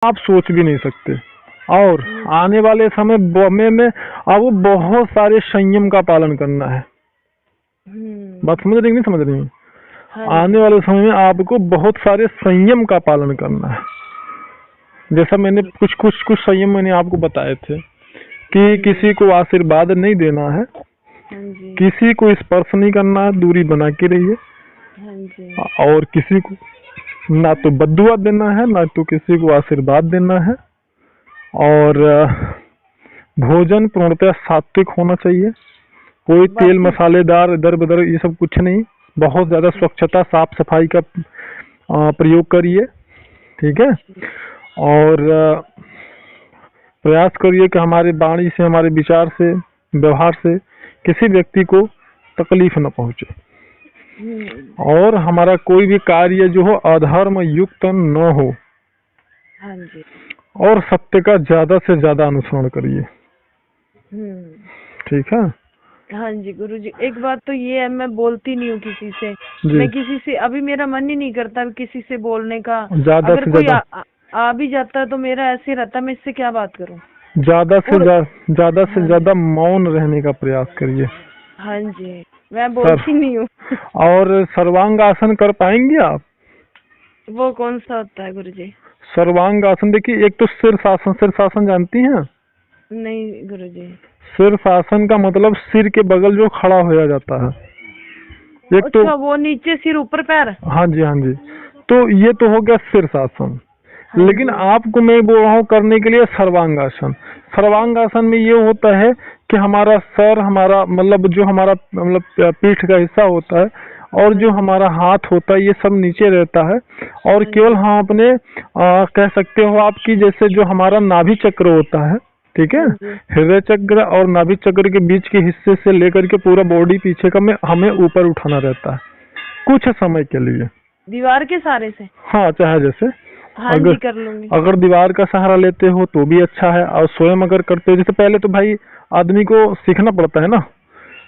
आप सोच भी नहीं सकते। और आने वाले समय में आपको बहुत सारे संयम का पालन करना है। बात समझ रही नहीं समझ रही? आने वाले समय में आपको बहुत सारे संयम का पालन करना है। जैसा मैंने कुछ संयम मैंने आपको बताए थे कि किसी को आशीर्वाद नहीं देना है, किसी को स्पर्श नहीं करना है, दूरी बना के रहिए, और किसी को ना तो बद्दुआ देना है ना तो किसी को आशीर्वाद देना है। और भोजन पूर्णतः सात्विक होना चाहिए, कोई तेल मसालेदार इधर उधर ये सब कुछ नहीं। बहुत ज्यादा स्वच्छता साफ सफाई का प्रयोग करिए, ठीक है। और प्रयास करिए कि हमारे वाणी से, हमारे विचार से, व्यवहार से किसी व्यक्ति को तकलीफ न पहुंचे, और हमारा कोई भी कार्य जो हो अधर्म युक्त न हो। हाँ जी। और सत्य का ज्यादा से ज्यादा अनुसरण करिए, ठीक है। हाँ जी गुरुजी, एक बात तो ये है, मैं बोलती नहीं हूँ किसी से। मैं किसी से अभी मेरा मन ही नहीं करता किसी से बोलने का। ज्यादा अगर कोई आ भी जाता है तो मेरा ऐसे रहता है, मैं इससे क्या बात करूँ। ज्यादा से ज्यादा मौन रहने का प्रयास करिए। हाँ जी, मैं बोलती नहीं हूँ। और सर्वांग आसन कर पाएंगे आप? वो कौन सा होता है गुरुजी? सर्वांग आसन देखिए, एक तो शीर्षासन जानती हैं? नहीं गुरुजी। शीर्षासन का मतलब सिर के बगल जो खड़ा होया जाता है। एक अच्छा, तो वो नीचे सिर ऊपर पैर। हाँ जी हाँ जी, तो ये तो हो गया शीर्षासन। हाँ, लेकिन आपको मैं बोल रहा हूँ करने के लिए सर्वांगासन। सर्वांगासन में ये होता है कि हमारा सर, हमारा मतलब जो हमारा मतलब पीठ का हिस्सा होता है और जो हमारा हाथ होता है ये सब नीचे रहता है, और केवल हम अपने कह सकते हो आपकी जैसे जो हमारा नाभि चक्र होता है, ठीक है, हृदय चक्र और नाभि चक्र के बीच के हिस्से से लेकर के पूरा बॉडी पीछे का में हमें ऊपर उठाना रहता है कुछ समय के लिए, दीवार के सहारे से। हाँ, चाहे जैसे हाँ जी, कर लूंगी। अगर दीवार का सहारा लेते हो तो भी अच्छा है, और स्वयं अगर करते हो, जैसे पहले तो भाई आदमी को सीखना पड़ता है ना,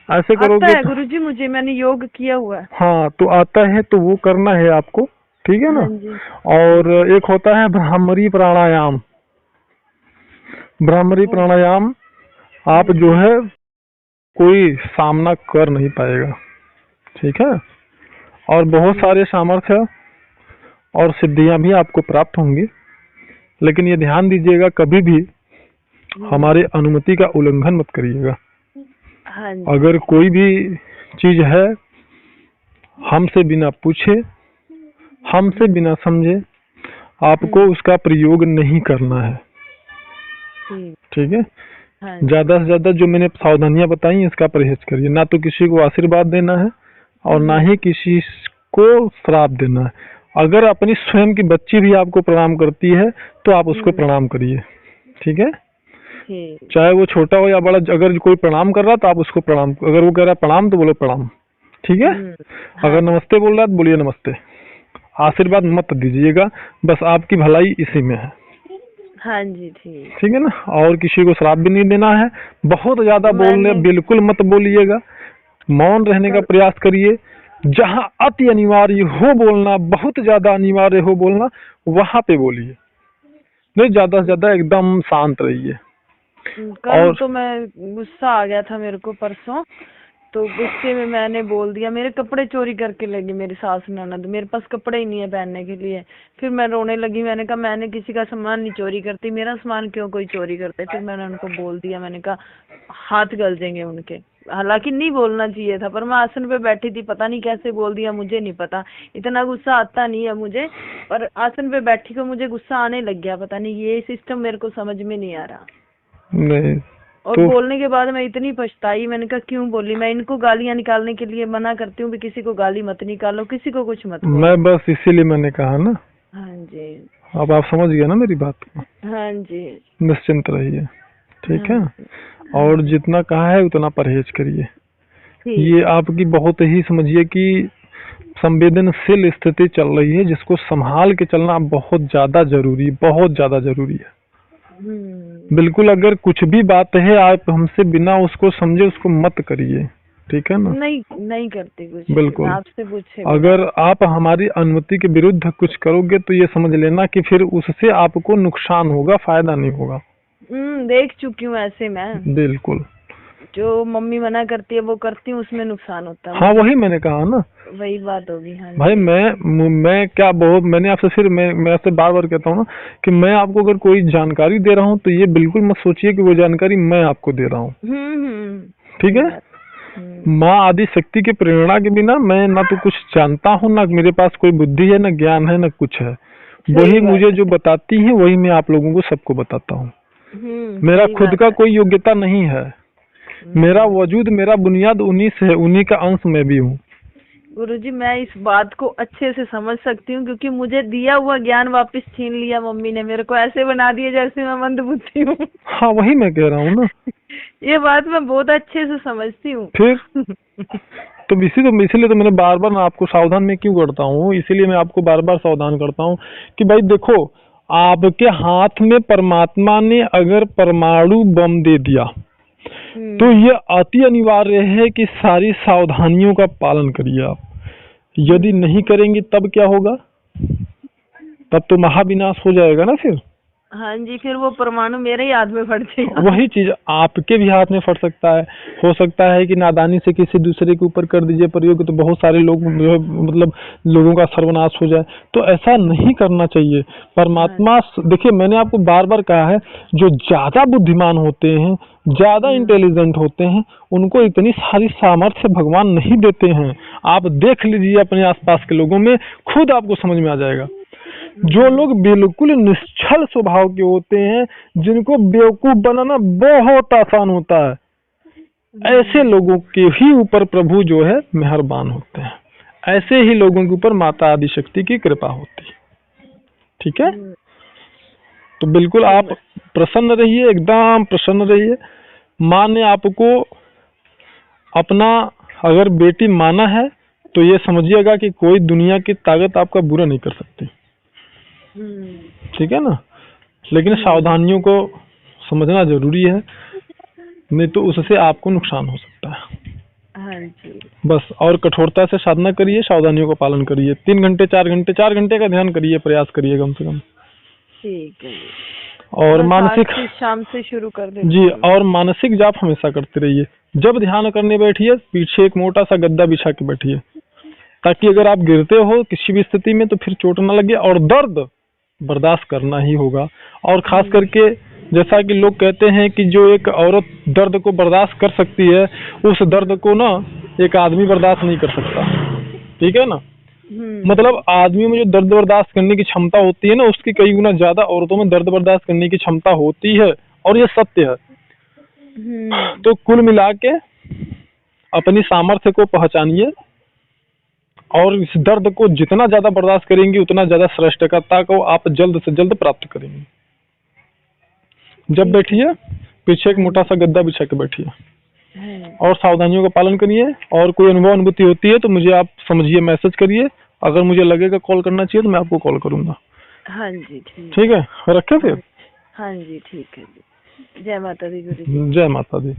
ऐसे करोगे। आता है गुरुजी मुझे, मैंने योग किया हुआ है। हाँ, तो आता है तो वो करना है आपको, ठीक है ना। और एक होता है भ्रामरी प्राणायाम। भ्रामरी प्राणायाम आप जो है कोई सामना कर नहीं पाएगा, ठीक है। और बहुत सारे सामर्थ्य और सिद्धियां भी आपको प्राप्त होंगी, लेकिन ये ध्यान दीजिएगा कभी भी हमारे अनुमति का उल्लंघन मत करिएगा। हाँ, अगर कोई भी चीज है हमसे बिना पूछे, हमसे बिना समझे आपको उसका प्रयोग नहीं करना है, ठीक है। ज्यादा से ज्यादा जो मैंने सावधानियां बताई इसका परहेज करिए। ना तो किसी को आशीर्वाद देना है और ना ही किसी को श्राप देना है। अगर अपनी स्वयं की बच्ची भी आपको प्रणाम करती है तो आप उसको प्रणाम करिए, ठीक है। चाहे वो छोटा हो या बड़ा, अगर कोई प्रणाम कर रहा तो आप उसको प्रणाम, अगर वो कह रहा है प्रणाम तो बोलो प्रणाम, ठीक है। अगर नमस्ते बोल रहा है तो बोलिए नमस्ते। आशीर्वाद मत दीजिएगा, बस आपकी भलाई इसी में है। हाँ जी, ठीक है ना। और किसी को श्राप भी नहीं देना है। बहुत ज्यादा बोलने बिल्कुल मत बोलिएगा, मौन रहने का प्रयास करिए। जहाँ अति अनिवार्य हो बोलना, बहुत ज्यादा अनिवार्य हो बोलना, वहां पे बोलिए, नहीं ज्यादा से ज्यादा एकदम शांत रहिए। कल तो मैं गुस्सा आ गया था मेरे को परसों, तो गुस्से में मैंने बोल दिया, मेरे कपड़े चोरी करके लगी मेरी सास ननद, मेरे पास कपड़े ही नहीं है पहनने के लिए। फिर मैं रोने लगी, मैंने कहा मैंने किसी का सामान नहीं चोरी करती, मेरा सामान क्यों कोई चोरी करते। फिर मैंने उनको बोल दिया, मैंने कहा हाथ गल जाएंगे उनके। हालांकि नहीं बोलना चाहिए था, पर मैं आसन पे बैठी थी, पता नहीं कैसे बोल दिया, मुझे नहीं पता। इतना गुस्सा आता नहीं है मुझे, पर आसन पे बैठी को मुझे गुस्सा आने लग गया। पता नहीं ये सिस्टम मेरे को समझ में नहीं आ रहा। नहीं, और तो बोलने के बाद मैं इतनी पछताई, मैंने कहा क्यों बोली। मैं इनको गालियां निकालने के लिए मना करती हूँ भी किसी को गाली मत निकालो, किसी को कुछ मत बोलो। मैं बस इसीलिए मैंने कहा ना। हाँ जी, अब आप समझ गए ना मेरी बात को। हाँ जी, निश्चिंत रहिए, ठीक है। और जितना कहा है उतना परहेज करिए। ये आपकी बहुत ही समझिए कि संवेदनशील स्थिति चल रही है, जिसको संभाल के चलना बहुत ज्यादा जरूरी, बहुत ज्यादा जरूरी है। बिल्कुल, अगर कुछ भी बात है आप हमसे बिना उसको समझे उसको मत करिए, ठीक है ना? नहीं नहीं करती कुछ। बिल्कुल। आपसे पूछे अगर आप हमारी अनुमति के विरुद्ध कुछ करोगे तो ये समझ लेना कि फिर उससे आपको नुकसान होगा, फायदा नहीं होगा। देख चुकी हूँ ऐसे मैं। बिल्कुल। जो मम्मी मना करती है वो करती हूँ, उसमें नुकसान होता है। हाँ वही मैंने कहा ना वही बात होगी। हाँ भाई, जी। मैं क्या बहुत, मैंने आपसे फिर मैं आपसे बार बार कहता हूँ ना कि मैं आपको अगर कोई जानकारी दे रहा हूँ तो ये बिल्कुल मत सोचिए कि वो जानकारी मैं आपको दे रहा हूँ। ठीक है? माँ आदि शक्ति की प्रेरणा के बिना मैं ना तो कुछ जानता हूँ, ना मेरे पास कोई बुद्धि है, ना ज्ञान है, ना कुछ है। वही मुझे जो बताती है वही मैं आप लोगों को सबको बताता हूँ। मेरा खुद का कोई योग्यता नहीं है। मेरा वजूद, मेरा बुनियाद उन्हीं से है, उन्हीं का अंश मैं भी हूँ। गुरुजी मैं इस बात को अच्छे से समझ सकती हूँ, क्योंकि मुझे दिया हुआ ज्ञान वापस छीन लिया मम्मी ने। मेरे को ऐसे बना दिया जैसे मैं मंदबुद्धि हूँ। हाँ वही मैं कह रहा हूँ ना। ये बात मैं बहुत अच्छे से समझती हूँ। फिर तो इसीलिए तो मैंने बार बार आपको सावधान में क्यों करता हूँ, इसीलिए मैं आपको बार बार सावधान करता हूँ कि भाई देखो, आपके हाथ में परमात्मा ने अगर परमाणु बम दे दिया तो ये अति अनिवार्य है कि सारी सावधानियों का पालन करिए आप। यदि नहीं करेंगे तब क्या होगा? तब तो महाविनाश हो जाएगा ना फिर। हाँ जी, फिर वो परमाणु मेरे ही हाथ में फट जाएगा। वही चीज आपके भी हाथ में फट सकता है। हो सकता है कि नादानी से किसी दूसरे के ऊपर कर दीजिए प्रयोग, तो बहुत सारे लोग जो है मतलब लोगों का सर्वनाश हो जाए। तो ऐसा नहीं करना चाहिए। परमात्मा, देखिए मैंने आपको बार बार कहा है, जो ज्यादा बुद्धिमान होते हैं, ज्यादा इंटेलिजेंट होते हैं, उनको इतनी सारी सामर्थ्य भगवान नहीं देते हैं। आप देख लीजिए अपने आसपास के लोगों में, खुद आपको समझ में आ जाएगा। जो लोग बिल्कुल निश्चल स्वभाव के होते हैं, जिनको बेवकूफ बनाना बहुत आसान होता है, ऐसे लोगों के ही ऊपर प्रभु जो है मेहरबान होते हैं। ऐसे ही लोगों के ऊपर माता आदि शक्ति की कृपा होती है। ठीक है? तो बिल्कुल आप प्रसन्न रहिए, एकदम प्रसन्न रहिए। माँ ने आपको अपना अगर बेटी माना है तो ये समझिएगा कि कोई दुनिया की ताकत आपका बुरा नहीं कर सकती। ठीक है ना? लेकिन सावधानियों को समझना जरूरी है, नहीं तो उससे आपको नुकसान हो सकता है। हाँ जी। बस, और कठोरता से साधना करिए, सावधानियों का पालन करिए। 3 घंटे 4 घंटे का ध्यान करिए, प्रयास करिए कम से कम। ठीक है। और मानसिक शाम से शुरू कर दें जी, और मानसिक जाप हमेशा करते रहिए। जब ध्यान करने बैठिए पीछे एक मोटा सा गद्दा बिछा के बैठिए, ताकि अगर आप गिरते हो किसी भी स्थिति में तो फिर चोट ना लगे। और दर्द बर्दाश्त करना ही होगा। और खास करके जैसा कि लोग कहते हैं कि जो एक औरत दर्द को बर्दाश्त कर सकती है, उस दर्द को ना एक आदमी बर्दाश्त नहीं कर सकता। ठीक है ना? मतलब आदमी में जो दर्द बर्दाश्त करने की क्षमता होती है ना, उसकी कई गुना ज्यादा औरतों में दर्द बर्दाश्त करने की क्षमता होती है, और ये सत्य है। तो कुल मिला के अपनी सामर्थ्य को पहचानिए, और इस दर्द को जितना ज्यादा बर्दाश्त करेंगे उतना ज्यादा श्रेष्ठता को आप जल्द से जल्द प्राप्त करेंगे। जब बैठिए पीछे एक मोटा सा गद्दा बिछा के बैठिए, और सावधानियों का पालन करिए। और कोई अनुभूति होती है तो मुझे आप समझिए, मैसेज करिए। अगर मुझे लगेगा कॉल करना चाहिए तो मैं आपको कॉल करूंगा। हाँ जी ठीक है, रखें फिर। हाँ जी ठीक है। जय माता दी गुरु जी। जय माता दी।